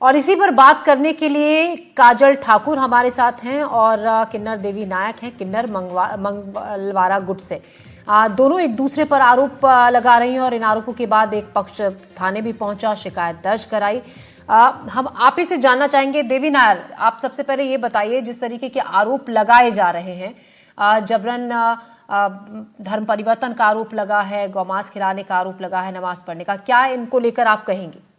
और इसी पर बात करने के लिए काजल ठाकुर हमारे साथ हैं और किन्नर देवी नायक हैं किन्नर मंगलवारा गुट से। दोनों एक दूसरे पर आरोप लगा रही हैं और इन आरोपों के बाद एक पक्ष थाने भी पहुंचा, शिकायत दर्ज कराई। हम आप ही से जानना चाहेंगे देवी नायर, आप सबसे पहले ये बताइए, जिस तरीके के आरोप लगाए जा रहे हैं, जबरन धर्म परिवर्तन का आरोप लगा है, गौमांस खिलाने का आरोप लगा है, नमाज पढ़ने का, क्या इनको लेकर आप कहेंगे?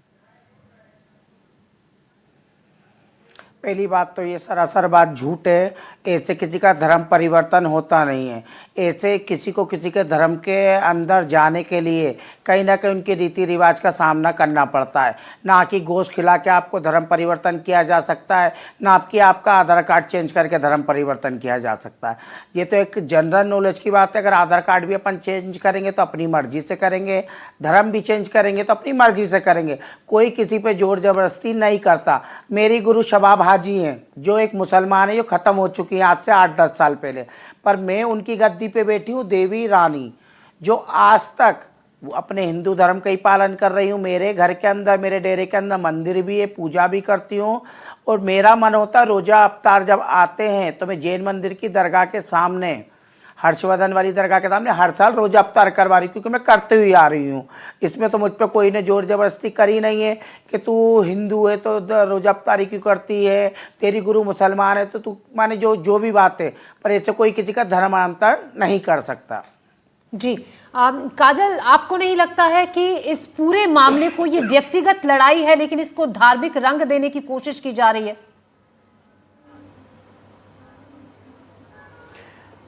पहली बात तो ये सरासर बात झूठ है। ऐसे किसी का धर्म परिवर्तन होता नहीं है। ऐसे किसी को किसी के धर्म के अंदर जाने के लिए कहीं ना कहीं उनके रीति रिवाज का सामना करना पड़ता है। ना कि गोश्त खिला के आपको धर्म परिवर्तन किया जा सकता है, ना आपका आधार कार्ड चेंज करके धर्म परिवर्तन किया जा सकता है। ये तो एक जनरल नॉलेज की बात है। अगर आधार कार्ड भी अपन चेंज करेंगे तो अपनी मर्जी से करेंगे, धर्म भी चेंज करेंगे तो अपनी मर्जी से करेंगे। कोई किसी पे जोर जबरदस्ती नहीं करता। मेरी गुरु शबाब हाजी हैं, जो एक मुसलमान है, जो ख़त्म हो चुकी है आज से 8-10 साल पहले, पर मैं उनकी गद्दी पे बैठी हूँ देवी रानी, जो आज तक अपने हिंदू धर्म का ही पालन कर रही हूँ। मेरे घर के अंदर, मेरे डेरे के अंदर मंदिर भी है, पूजा भी करती हूँ। और मेरा मन होता है रोज़ा अवतार जब आते हैं तो मैं जैन मंदिर की दरगाह के सामने, हर्षवर्धन वाली दरगाह के सामने हर साल रोज़ा अवतार करवा रही हूँ, क्योंकि मैं करते हुए आ रही हूँ। इसमें तो मुझ पर कोई ने जोर जबरदस्ती करी नहीं है कि तू हिंदू है तो रोज़ा अवतारी क्यों करती है, तेरी गुरु मुसलमान है तो तू, माने जो भी बात है, पर ऐसे कोई किसी का धर्मांतर नहीं कर सकता। जी काजल, आपको नहीं लगता है कि इस पूरे मामले को, ये व्यक्तिगत लड़ाई है लेकिन इसको धार्मिक रंग देने की कोशिश की जा रही है?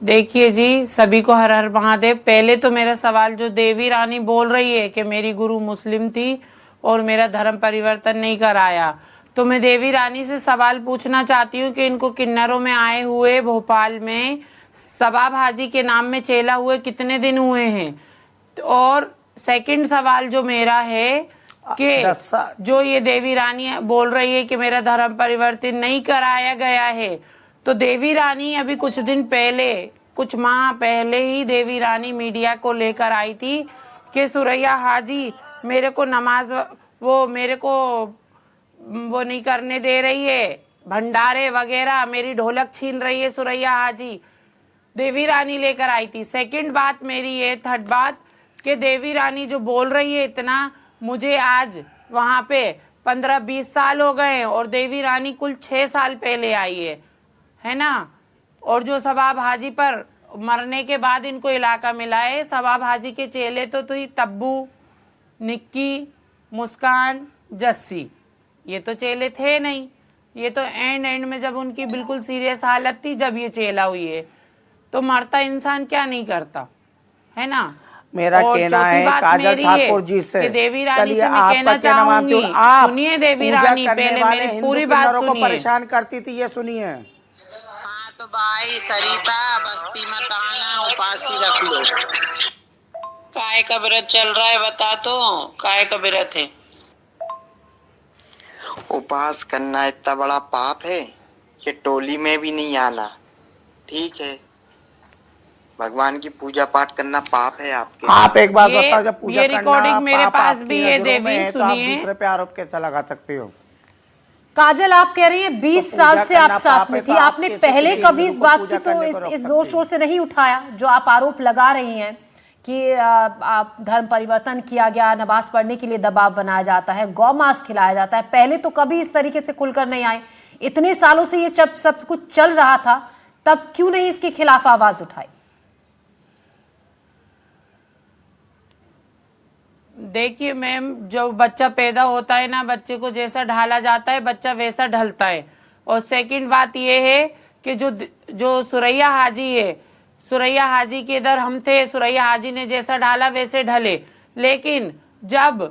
देखिए जी, सभी को हर हर महादेव। पहले तो मेरा सवाल, जो देवी रानी बोल रही है कि मेरी गुरु मुस्लिम थी और मेरा धर्म परिवर्तन नहीं कराया, तो मैं देवी रानी से सवाल पूछना चाहती हूँ कि इनको किन्नरों में आए हुए भोपाल में शबाब हाजी के नाम में चेला हुए कितने दिन हुए हैं? और सेकंड सवाल जो मेरा है कि जो ये देवी रानी बोल रही है कि मेरा धर्म परिवर्तन नहीं कराया गया है, तो देवी रानी अभी कुछ दिन पहले, कुछ माह पहले ही देवी रानी मीडिया को लेकर आई थी कि सुरैया हाजी मेरे को नमाज, मेरे को वो नहीं करने दे रही है, भंडारे वगैरह, मेरी ढोलक छीन रही है सुरैया हाजी। देवी रानी लेकर आई थी। सेकंड बात मेरी ये, थर्ड बात, कि देवी रानी जो बोल रही है इतना, मुझे आज वहाँ पे 15-20 साल हो गए और देवी रानी कुल 6 साल पहले आई है ना। और जो शबाब हाजी पर मरने के बाद इनको इलाका मिला है, शबाब हाजी के चेले तो ही तब्बू, निक्की, मुस्कान, जस्सी, ये तो चेले थे नहीं। ये तो एंड में जब उनकी बिल्कुल सीरियस हालत थी, जब ये चेला हुई है, तो मरता इंसान क्या नहीं करता, है ना। मेरा कहना है काजल ठाकुर जी से, देवी रानी से मैं कहना चाहूंगी, सुनिए देवी रानी, पहले मेरी पूरी बात सुनिए। परेशान करती थी, ये सुनिए। हाँ तो भाई सरिता, बस्ती मत आना, उपासी रख लो। काय का व्रत चल रहा है बता तो, काय का व्रत है? उपवास करना इतना बड़ा पाप है कि टोली में भी नहीं आना, ठीक है? भगवान की पूजा पाठ करना पाप है आपके। आप एक बात बताओ, जब पूजा ये रिकॉर्डिंग मेरे पास भी है देवी, सुनिए। तो आप दूसरे पे आरोप कैसा लगा सकते हो? काजल, आप कह रही हैं 20 साल से आप साथ में थी, आपने पहले कभी इस बात की तो इस जोर शोर से नहीं उठाया जो आप आरोप लगा रही हैं कि धर्म परिवर्तन किया गया, नमाज पढ़ने के लिए दबाव बनाया जाता है, गौमांस खिलाया जाता है। पहले तो कभी इस तरीके से खुलकर नहीं आए। इतने सालों से ये जब सब कुछ चल रहा था, तब क्यों नहीं इसके खिलाफ आवाज उठाई? देखिए मैम, जब बच्चा पैदा होता है ना, बच्चे को जैसा ढाला जाता है बच्चा वैसा ढलता है। और सेकंड बात ये है कि जो सुरैया हाजी है, सुरैया हाजी के इधर हम थे, सुरैया हाजी ने जैसा ढाला वैसे ढले। लेकिन जब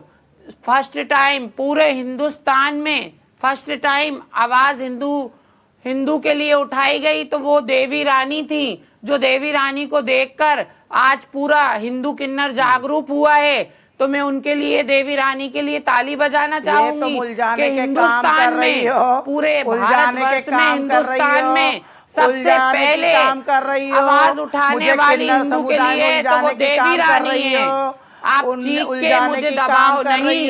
फर्स्ट टाइम पूरे हिंदुस्तान में फर्स्ट टाइम आवाज हिंदू के लिए उठाई गई, तो वो देवी रानी थी। जो देवी रानी को देखकर आज पूरा हिंदू किन्नर जागरूक हुआ है, तो मैं उनके लिए, देवी रानी के लिए ताली बजाना चाहूंगी कि हिंदुस्तान में, पूरे भारतवर्ष में, हिंदुस्तान में सबसे पहले आवाज उठाने वाली हिंदू के लिए तो वो देवी रानी है। आप चीख के मुझे दबाव नहीं।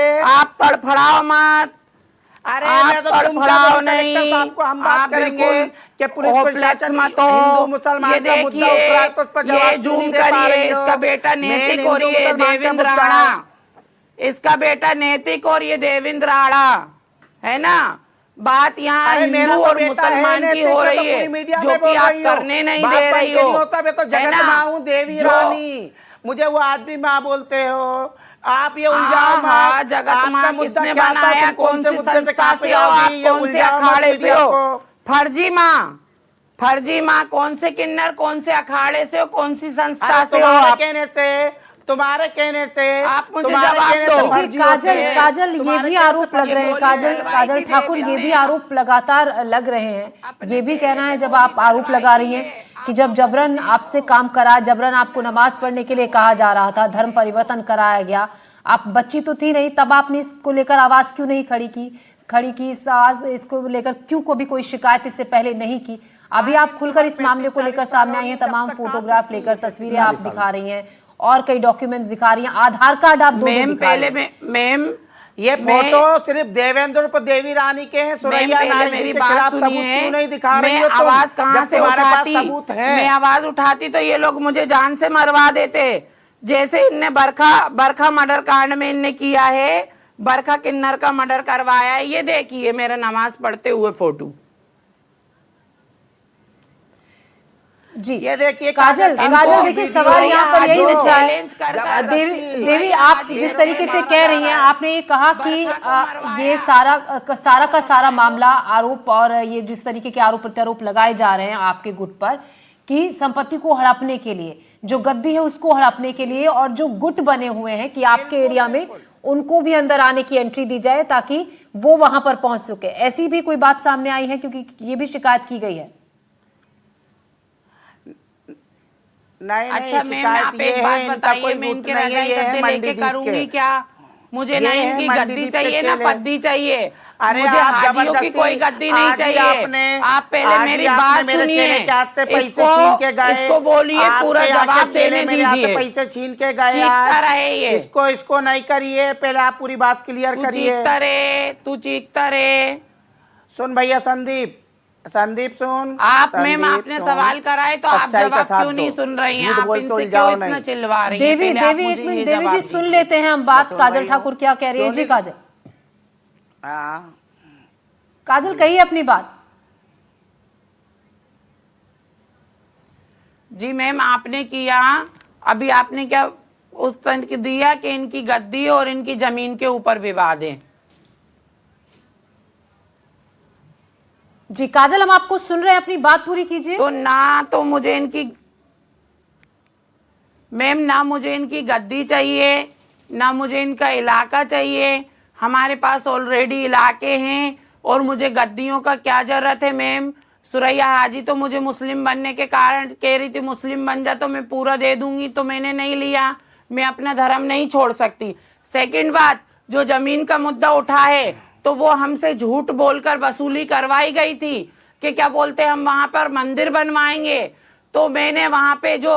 है। आप तड़फड़ाओ मत। अरे आप मैं तो तुम तड़फड़ाओ नहीं, नहीं, आपको हम बात आप करेंगे बिल्कुल कि पुलिस प्रशासन मत हिंदू हो। मुसलमान ये का मुद्दा उठ रहा है तो उस पर देखिए, जवाब ये क्यों नहीं जूम दे पा करिए, रही हो? इसका बेटा मेन नैतिक हिंदू और ये मुसलमान का देवेंद्र मुद्दा आड़ा, है। इसका बेटा नैतिक और ये देवेंद्र आड़ा, है ना। बात यहाँ अरे मेरा हिंदू तो और बेटा है मुसलमान की नैतिक, हो मैं तो रही पूरी है, मीडिया जो में कि बोल आप रही हो। करने नहीं बाप दे बन रही के नहीं हो, होता, मैं तो है जगत ना। माँ हूँ, देवी जो रानी, मुझे वो आज भी माँ बोलते हो। आप ये उलझाओ हाँ, मत। जगत आपका माँ मुद्दा किसने क्या था? बनाया, तुम कौन कौन से सी मुद्दे से संस्था कहाँ से पे हो आओगी? आप, ये कौन से उलझाओ मत अखाड़े से मीडिया हो। को। फर्जी माँ, फर्जी माँ, कौन से किन्नर, कौन से अखाड़े से हो, कौन सी संस्था अरे से हो तुम्हारे आप। कहने से, तुम्हारे कहने से, आप मुझे तुम्हारे जवाब कहने दो। से देखिए फर्जी होते काजल हैं। काजल ये तुम्हारे भी कहने से आरोप लग फर्जी रहे हैं, होते हैं। काजल ठाकुर ये भी आरोप लगातार लग रहे हैं। अपने ये भी चेहरे कहना है पे जब गोली आप आरोप चलवाई लगा रही थी हैं ये, कि जब जबरन आपसे काम करा, जबरन आपको नमाज पढ़ने के लिए कहा जा रहा था, धर्म परिवर्तन कराया गया, आप बच्ची तो थी नहीं, तब आपने इसको लेकर आवाज क्यों नहीं खड़ी की इस आवाज इसको लेकर क्यों को भी कोई शिकायत इससे पहले नहीं की? अभी आप खुलकर इस मामले को लेकर सामने आई हैं, तमाम फोटोग्राफ लेकर, तस्वीरें आप दिखा रही हैं और कई डॉक्यूमेंट्स दिखा रही हैं, आधार कार्ड आप दोनों मैम दिखा रही पहले हैं। मैम ये फोटो सिर्फ देवेंद्र पर देवी रानी के हैं, सुरैया पहले नायक मेरी जी के बात खिलाफ सबूत सुनिए। क्यों नहीं दिखा रही मैं हो तुम? आवाज कहाँ जब से तुम्हारे पास उठाती, सबूत है। मैं आवाज उठाती तो ये लोग मुझे जान से मरवा देते, जैसे इनने बरखा मर्डर कांड में इनने किया है, बरखा किन्नर का मर्डर करवाया है। ये देखिए मेरा नमाज पढ़ते हुए फोटो। जी ये देखिए काजल देखिए सवाल यहाँ पर यही उठा है। देवी आप जिस तरीके से कह रही हैं, आपने ये कहा कि ये सारा का सारा मामला आरोप और ये जिस तरीके के आरोप प्रत्यारोप लगाए जा रहे हैं आपके गुट पर कि संपत्ति को हड़पने के लिए, जो गद्दी है उसको हड़पने के लिए, और जो गुट बने हुए हैं कि आपके एरिया में उनको भी अंदर आने की एंट्री दी जाए ताकि वो वहां पर पहुंच सके, ऐसी भी कोई बात सामने आई है? क्योंकि ये भी शिकायत की गई है। नहीं अच्छा मैम आप एक बात बताइए, मैं इनके रजाई गद्दे लेके करूंगी क्या? मुझे ना इनकी गद्दी चाहिए ना पद्दी चाहिए, अरे मुझे हाजियों की कोई गद्दी नहीं चाहिए। आप पहले मेरी बात सुनिए, इसको बोलिए, पूरा जवाब देने दीजिए। पैसे छीन के गए, चीखता रहे ये, इसको नहीं करिए, पहले आप पूरी बात क्लियर करिए। तू चीखता रहे। सुन भैया संदीप सुन। आप मैम आपने सवाल कराए तो आप जवाब क्यों नहीं सुन रही हैं? आप इनसे क्यों इतना चिल्ला रही हैं? देवी एक मिनट देवी जी सुन लेते हैं हम बात, काजल ठाकुर क्या कह रही है। जी काजल, काजल कहिए अपनी बात। जी मैम आपने किया, अभी आपने क्या उत्तर दिया कि इनकी गद्दी और इनकी जमीन के ऊपर विवाद है। जी काजल हम आपको सुन रहे हैं, अपनी बात पूरी कीजिए। तो ना तो मुझे इनकी मैम, ना मुझे इनकी गद्दी चाहिए, ना मुझे इनका इलाका चाहिए। हमारे पास ऑलरेडी इलाके हैं और मुझे गद्दियों का क्या जरूरत है मैम? सुरैया हाजी तो मुझे मुस्लिम बनने के कारण कह रही थी मुस्लिम बन जा तो मैं पूरा दे दूंगी, तो मैंने नहीं लिया। मैं अपना धर्म नहीं छोड़ सकती। सेकंड बात, जो जमीन का मुद्दा उठा है तो वो हमसे झूठ बोलकर वसूली करवाई गई थी कि क्या बोलते हम वहां पर मंदिर बनवाएंगे। तो मैंने वहां पे जो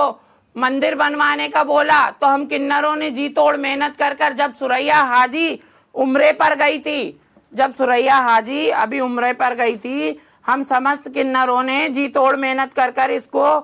मंदिर बनवाने का बोला तो हम किन्नरों ने जी तोड़ मेहनत कर जब सुरैया हाजी उम्रे पर गई थी, जब सुरैया हाजी अभी उम्रे पर गई थी, हम समस्त किन्नरों ने जी तोड़ मेहनत कर इसको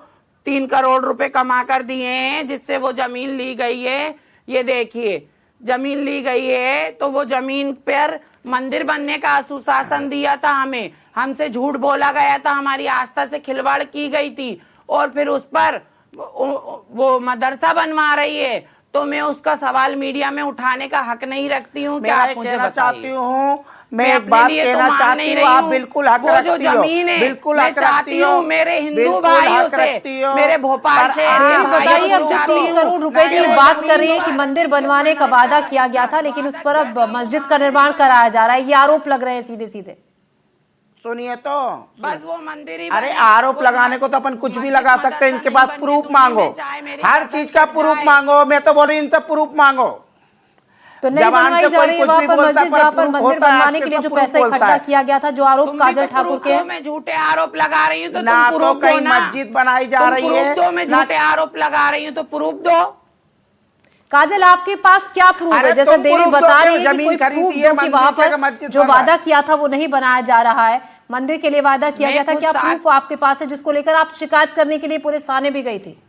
3 करोड़ रुपए कमा कर दिए हैं, जिससे वो जमीन ली गई है। ये देखिए जमीन ली गई है, तो वो जमीन पर मंदिर बनने का सुशासन दिया था हमें, हमसे झूठ बोला गया था, हमारी आस्था से खिलवाड़ की गई थी, और फिर उस पर वो मदरसा बनवा रही है। तो मैं उसका सवाल मीडिया में उठाने का हक नहीं रखती हूँ। क्या आप मुझे चाहती हूँ, मैं मैं एक बात अपने लिए तो कहना मान चाहती नहीं हूँ, रही आप हूँ। बिल्कुल हक वो जो रखती हो, जमीन है बिल्कुल मैं हक चाहती रखती हो, हूँ मेरे हिंदू बिल्कुल भाइयों हक से, रखती हो। मेरे भोपाल से बताइए, अब 3 करोड़ रुपए की बात कर रही है कि मंदिर बनवाने का वादा किया गया था, लेकिन उस पर अब मस्जिद का निर्माण कराया जा रहा है, ये आरोप लग रहे हैं सीधे सीधे। सुनिए तो, बस वो मंदिर ही अरे आरोप लगाने को तो अपन कुछ भी लगा सकते हैं, इनके पास प्रूफ मांगो, हर चीज का प्रूफ मांगो। मैं तो बोल रही इनसे प्रूफ मांगो। तो नहीं बनवाई जा रही है वहां पर मस्जिद, जहाँ पर मंदिर बनवाने के लिए जो पैसा इकट्ठा किया गया था, जो आरोप काजल ठाकुर के। मैं झूठे आरोप लगा रही हूँ तो ना तुम तो प्रूफ कहीं दो ना। मस्जिद बनाई जा रही है, दो, मैं झूठे आरोप लगा रही हूँ तो प्रूफ दो। काजल, आपके पास क्या प्रूफ है? अरे जैसे तुम देवी प्रूफ बता दो रही कि है कि जमीन कोई खरीदी प्रूफ है, दो कि मंदिर वहां की जगह पर मस्जिद जो बन रहा है। वादा किया था वो नहीं बनाया जा रहा है, मंदिर के लिए वादा किया मैं गया था। खुद क्या साथ- प्रूफ आपके पास है जिसको लेकर आप शिकायत करने के लिए पुलिस थाने भी गई थी?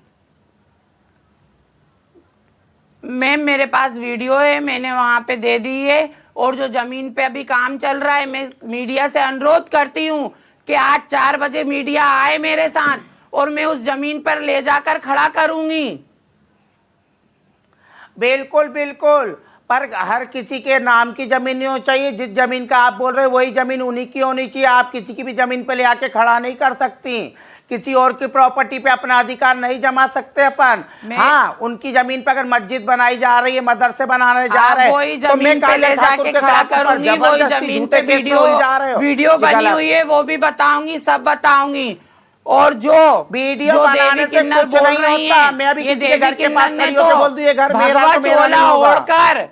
मैम मेरे पास वीडियो है, मैंने वहां पे दे दी है। और जो जमीन पे अभी काम चल रहा है, मैं मीडिया से अनुरोध करती हूँ कि आज 4 बजे मीडिया आए मेरे साथ और मैं उस जमीन पर ले जाकर खड़ा करूंगी। बिल्कुल बिल्कुल, पर हर किसी के नाम की जमीन नहीं होनी चाहिए। जिस जमीन का आप बोल रहे हो वही जमीन उन्हीं की होनी चाहिए। आप किसी की भी जमीन पे ले आके खड़ा नहीं कर सकती, किसी और की प्रॉपर्टी पे अपना अधिकार नहीं जमा सकते अपन। हाँ, उनकी जमीन पे अगर मस्जिद बनाई जा रही है, मदरसे बनाने जा आप रहे हैं, वही तो मैं जमीन पे काजल ले ठाकुर जाके के खड़ा साथ पर करूंगी, वही जबरदस्ती जमीन झूठे पे केस में उलझा रहे हो। वीडियो जी, बनी गलत। हुई है, वो भी बताऊंगी, सब बताऊंगी। और जो वीडियो जो बनाने देवी से किन्नर कुछ बोल नहीं रही होता। हैं, मैं अभी ये किसी के घर देवी के किन्नर पास ने खड़ी होकर बोल दूं ये घर मेरा भगवा तो मेरा चोला नहीं होगा। ओढ़कर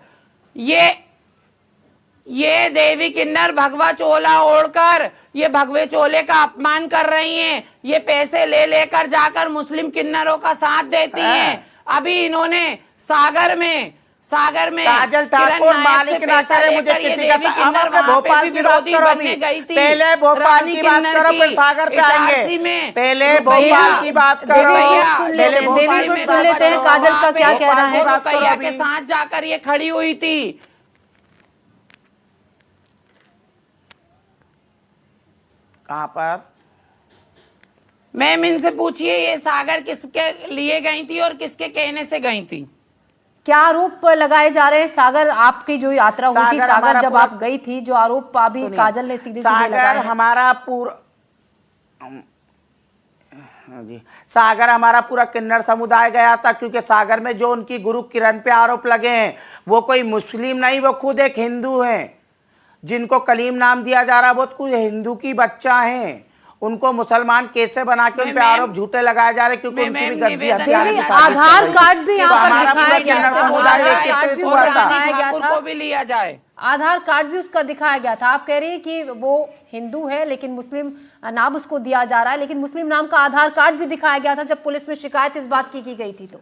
ये देवी किन्नर भगवा चोला ओढ़कर ये भगवे चोले का अपमान कर रही हैं। ये पैसे ले लेकर जाकर मुस्लिम किन्नरों का साथ देती हैं। अभी इन्होंने सागर में काजल किरण ठाकुर नायक मालिक से ना पैसा करे मुझे लेकर ये किसी का। देवी हम किन्नर अपने वहां पे भोपाल भी की बात विरोधी करो बनने अभी। गई थी। पहले भोपाल रानी की बात किन्नर करो, की फिर सागर पे इटारसी आएंगे। में पहले रुपैया- भोपाल की बात करो। देवी भैया, को सुन पहले लेते हैं, भोपाल देवी को की सुन बात लेते हैं करो। काजल का क्या वहाँ पे कहना है। भोपाल की बात करो रुपैया के अभी। साथ जाकर ये खड़ी हुई थी। कहाँ पर? मैम इनसे पूछिए ये सागर किसके लिए गई थी और किसके कहने से गई थी। क्या आरोप लगाए जा रहे हैं? सागर आपकी जो यात्रा हुई थी, सागर सागर हमारा जब पूरा- आप गई थी, जो आरोप अभी सुनिए, काजल ने सीधे सीधे सागर लगाए हैं। हमारा पूरा जी, सागर हमारा पूरा किन्नर समुदाय गया था, क्योंकि सागर में जो उनकी गुरु किरण पे आरोप लगे हैं वो कोई मुस्लिम नहीं, वो खुद एक हिंदू हैं। जिनको कलीम नाम दिया जा रहा है वो खुद हिंदू की बच्चा हैं। उनको मुसलमान कैसे बना के उन पे आरोप झूठे लगाए जा रहे हैं, क्योंकि उनकी भी गद्दी हथियार देवी, की साजिश चल आधार रही थी। कार्ड भी यहाँ तो पर हमारा दिखाया पूरा गया किन्नर था। समुदाय आधार एकत्रित कार्ड भी हुआ उसका था। दिखाया गया ठाकुर था। को भी लिया जाए। आधार कार्ड भी उसका दिखाया गया था। आप कह रही हैं कि वो हिंदू है लेकिन मुस्लिम नाम उसको दिया जा रहा है, लेकिन मुस्लिम नाम का आधार कार्ड भी दिखाया गया था जब पुलिस में शिकायत इस बात की गई थी। तो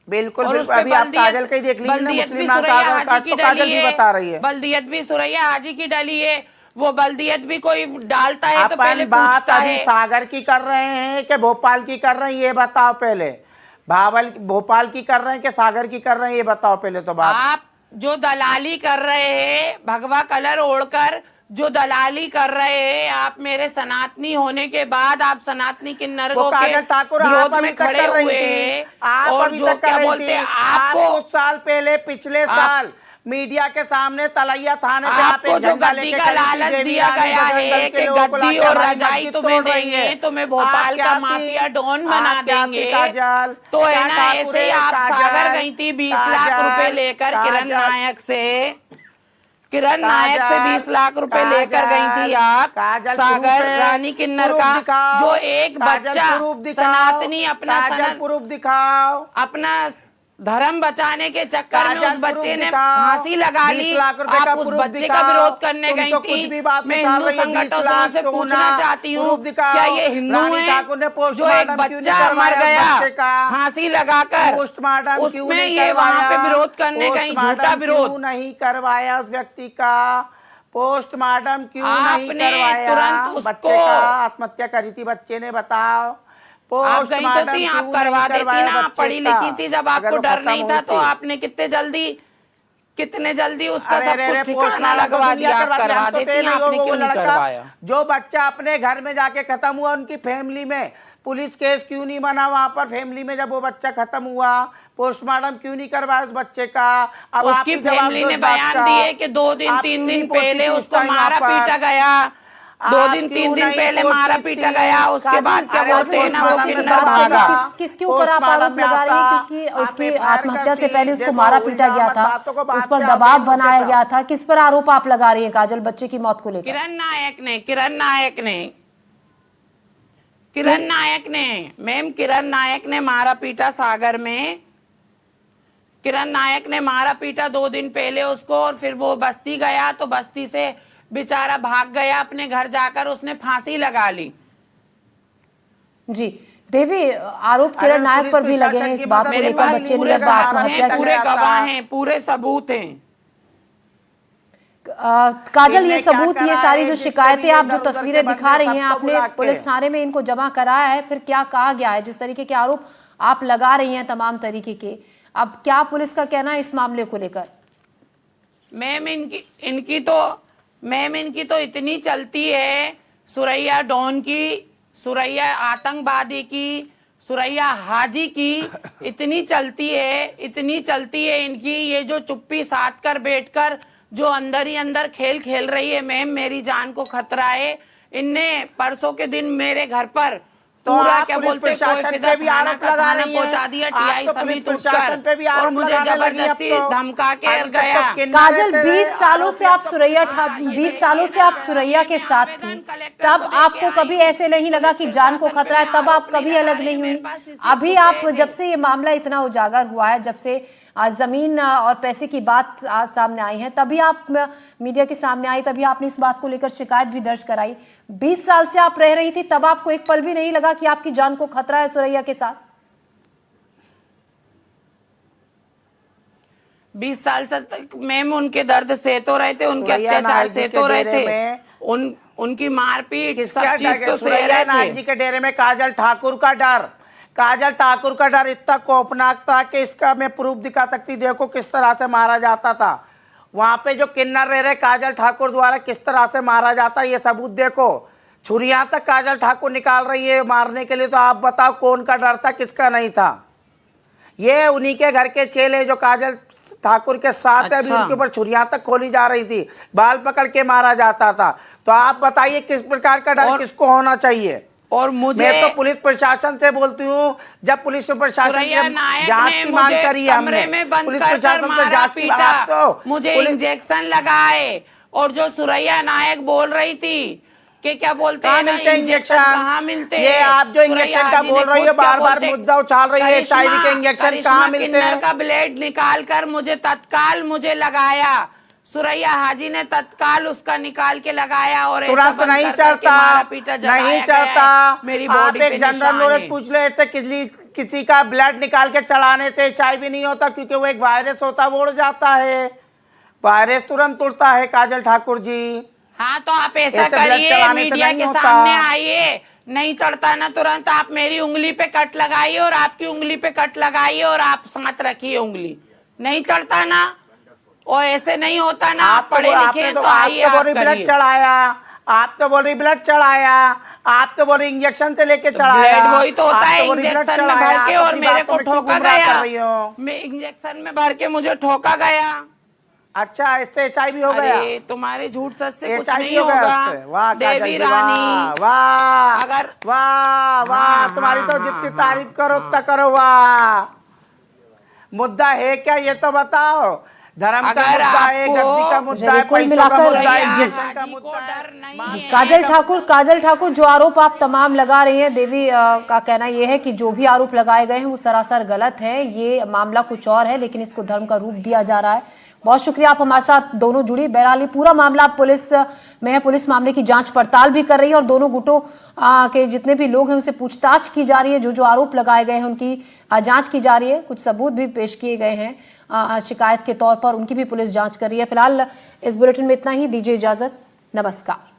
बिल्कुल और बिल्कुल, उस पे अभी आप काजल का ही देख लीजिए ना, बल्दियत मुस्लिम भी नाम का सुरैया आधार हाजी कार्ड की तो काजल डली भी है। बता रही है। बल्दियत भी सुरैया हाजी की डली है। वो बल्दियत भी कोई डालता है तो अपन पहले बात पूछता अभी है। सागर की कर रहे हैं कि भोपाल की कर रहे हैं, ये बताओ पहले। भोपाल की कर रहे हैं कि सागर की कर रहे हैं, ये बताओ पहले तो बात। आप जो दलाली कर रहे हैं भगवा कलर ओढ़कर, जो दलाली कर रहे हैं आप, मेरे सनातनी होने के बाद आप सनातनी किन्नरों वो के काजल ठाकुर आप विरोध अभी में तक खड़े कर रही हुए थी। हैं। आप और अभी जो तक कर क्या रही बोलते थी। हैं आप आपको कुछ साल पहले, पिछले साल मीडिया के सामने तलैया थाने पे आप आपको एक जो झंडा गद्दी लेके का खड़ी थी, लालच देवी दिया रानी गया बजरंग दल है के कि लोगों को गद्दी लाके और हमारी रजाई मस्जिद तुम्हें तोड़ रही देंगे, है। तुम्हें भोपाल आप क्या का थी? माफिया डॉन बना आप क्या थी देंगे। काजल? तो है क्या ना, ठाकुर ऐसे ही है आप काजल? सागर गई थी 20 लाख काजल, रुपए लेकर किरण काजल, नायक से। किरण नायक से 20 लाख रुपए लेकर गई थी आप सागर रानी किन्नर का। जो एक बच्चा सनातनी अपना प्रूफ दिखाओ। अपना धर्म बचाने के चक्कर में उस बच्चे ने फांसी लगा ली। आप उस बच्चे का विरोध करने गई थी। मैं हिंदू संगठनों से पूछना चाहती हूँ, क्या ये हिंदू है जो एक बच्चा मर गया फांसी लगाकर, पोस्टमार्टम उसमें ये वहां पे विरोध करने गई, झूठा विरोध नहीं करवाया उस व्यक्ति का? पोस्टमार्टम क्यों नहीं आपने करवाया? तुरंत उसको- बच्चे का आत्महत्या करी थी बच्चे ने, बताओ। आप गई तो थी, आप करवा देती ना, आप पढ़ी लिखी थी, जब आपको डर नहीं था तो आपने कितने जल्दी उसका सब कुछ ठिकाना लगवा दिया। आप करवा देती, आपने क्यों नहीं करवाया? जो बच्चा अपने घर में जाके खत्म हुआ, उनकी फैमिली में पुलिस केस क्यों नहीं बना? वहां पर फैमिली में जब वो बच्चा खत्म हुआ, पोस्टमार्टम क्यों नहीं करवाया उस बच्चे का? अब उसकी आप जवाब फैमिली दो ने इस बात बयान का। दिए कि 2 दिन आप 3 क्यों दिन नहीं पहुंची पहले थी उस उसको टाइम यहाँ मारा पर? पीटा गया। 2 आप दिन क्यों 3 दिन नहीं पहले पहुंची मारा पीटा थी? गया। उसके बाद क्या बोलते हैं ना, वो पोस्टमार्टम में किन्नर सब भागा। आता। किसके ऊपर आप आरोप लगा रही हैं? किसकी उसकी आत्महत्या से पहले उसको मारा पीटा गया था, उस पर दबाव बनाया गया था, किस पर आरोप आप लगा रही हैं काजल बच्चे की मौत को लेकर? किरण नायक ने मैम, किरण नायक ने मारा पीटा सागर में। किरण नायक ने मारा पीटा 2 दिन पहले उसको, और फिर वो बस्ती गया तो बस्ती से बेचारा भाग गया, अपने घर जाकर उसने फांसी लगा ली। जी, देवी, आरोप किरण नायक पर भी लगे हैं इस बात को मेरे लेकर, पास बच्चे ने पूरे जब आत्महत्या की। पूरे गवाह हैं, पूरे सबूत हैं। काजल, ये इनने क्या सबूत, ये करा सारी है, जो जितने शिकायतें भी आप जो इधर-उधर तस्वीरें के दिखा बंदे रही हैं, सबको आपने बुला के। पुलिस थाने में इनको जमा कराया है, फिर क्या कहा गया है? जिस तरीके के आरोप आप लगा रही हैं तमाम तरीके के, अब क्या पुलिस का कहना है इस मामले को लेकर? मैम इनकी तो इतनी चलती है, सुरैया डॉन की, सुरैया आतंकवादी की, सुरैया हाजी की, इतनी चलती है इनकी। ये जो चुप्पी साध कर बैठकर जो अंदर ही अंदर खेल खेल रही है, मैम मेरी जान को खतरा है। इनने परसों के दिन मेरे घर पर पूरा क्या बोलते पहुंचा दिया, टीआई समिति उठकर, और मुझे जबरदस्ती धमका के गया। काजल, 20 सालों से आप सुरैया के साथ थी, तब आपको कभी ऐसे नहीं लगा कि जान को खतरा है? तब आप कभी अलग नहीं हुई? अभी आप, जब से ये मामला इतना उजागर हुआ है, जब से जमीन और पैसे की बात सामने आई है, तभी आप मीडिया के सामने आई, तभी आपने इस बात को लेकर शिकायत भी दर्ज कराई। 20 साल से आप रह रही थी, तब आपको एक पल भी नहीं लगा कि आपकी जान को खतरा है सुरैया के साथ? 20 साल से मैम उनके दर्द से तो रहे थे, उनके अत्याचार से तो रहे थे, उनकी मारपीट सब चीज तो सह रहे थे। जी के डेरे में काजल ठाकुर का डर इतना खौफनाक था कि इसका मैं प्रूफ दिखा सकती। देखो किस तरह से मारा जाता था वहां पे, जो किन्नर रह रहे काजल ठाकुर द्वारा किस तरह से मारा जाता, ये सबूत देखो। छुरियां तक काजल ठाकुर निकाल रही है मारने के लिए, तो आप बताओ कौन का डर था, किसका नहीं था? ये उन्हीं के घर के चेले जो काजल ठाकुर के साथ है, अभी उनके ऊपर छुरियां तक खोली जा रही थी, बाल पकड़ के मारा जाता था। तो आप बताइए किस प्रकार का डर किसको होना चाहिए? और मुझे, मैं तो पुलिस प्रशासन से बोलती हूँ, जब पुलिस प्रशासन ने जांच की मांग करी है, हमने पुलिस प्रशासन से जांच की बात, तो मुझे इंजेक्शन लगाए, और जो सुरैया नायक बोल रही थी कि क्या बोलते हैं ना, इंजेक्शन कहाँ मिलते हैं? ये आप जो इंजेक्शन का बोल रही है, बार बार मुद्दा उछाल रही है, HIV के इंजेक्शन कहाँ मिलते हैं? का ब्लेड निकाल कर मुझे लगाया, सुरैया हाजी ने तत्काल उसका निकाल के लगाया, और तुरंत नहीं चढ़ता। मेरी आप बॉडी एक जनरल नॉलेज पूछ ले, ऐसे किसी का ब्लड निकाल के चढ़ाने से HIV नहीं होता, क्योंकि वो एक वायरस होता है, वो उड़ जाता है, वायरस तुरंत उड़ता है। काजल ठाकुर जी, हाँ तो आप ऐसा करिए, मीडिया के सामने आइए, नहीं चढ़ता ना तुरंत आप मेरी उंगली पे कट लगाइए, और आपकी उंगली पे कट लगाइए, और आप साथ रखिए उंगली, नहीं चढ़ता ना, और ऐसे नहीं होता ना। आप पढ़े लिखे तो आइए, आप ब्लड चढ़ाया, आप तो बोल रही ब्लड चढ़ाया, आप तो बोल रही इंजेक्शन से लेके चढ़ाया, ब्लड वही तो होता है, इंजेक्शन में भर के, और मेरे को ठोका गया, मैं इंजेक्शन में भर के मुझे ठोका गया। अच्छा, इससे HIV हो गया? अरे तुम्हारे झूठ सच से कुछ HIV नहीं हो गया होगा। वाह देवी रानी, वाह, अगर वाह वाह, तुम्हारी तो जितनी तारीफ करो उतना करो। वाह, मुद्दा है क्या ये तो बताओ? धर्म का मुद्दा है, गद्दी का मुद्दा है, पैसों का मुद्दा है, इंजेक्शन का मुद्दा है। काजल ठाकुर, जो आरोप आप तमाम लगा रही हैं, देवी का कहना यह है कि जो भी आरोप लगाए गए हैं वो सरासर गलत है, ये मामला कुछ और है, लेकिन इसको धर्म का रूप दिया जा रहा है। बहुत शुक्रिया, आप हमारे साथ दोनों जुड़ी। बहरहाल ये पूरा मामला पुलिस में है, पुलिस मामले की जांच पड़ताल भी कर रही है, और दोनों गुटों के जितने भी लोग हैं उनसे पूछताछ की जा रही है, जो आरोप लगाए गए हैं उनकी जांच की जा रही है। कुछ सबूत भी पेश किए गए हैं शिकायत के तौर पर, उनकी भी पुलिस जांच कर रही है। फिलहाल इस बुलेटिन में इतना ही, दीजिए इजाजत, नमस्कार।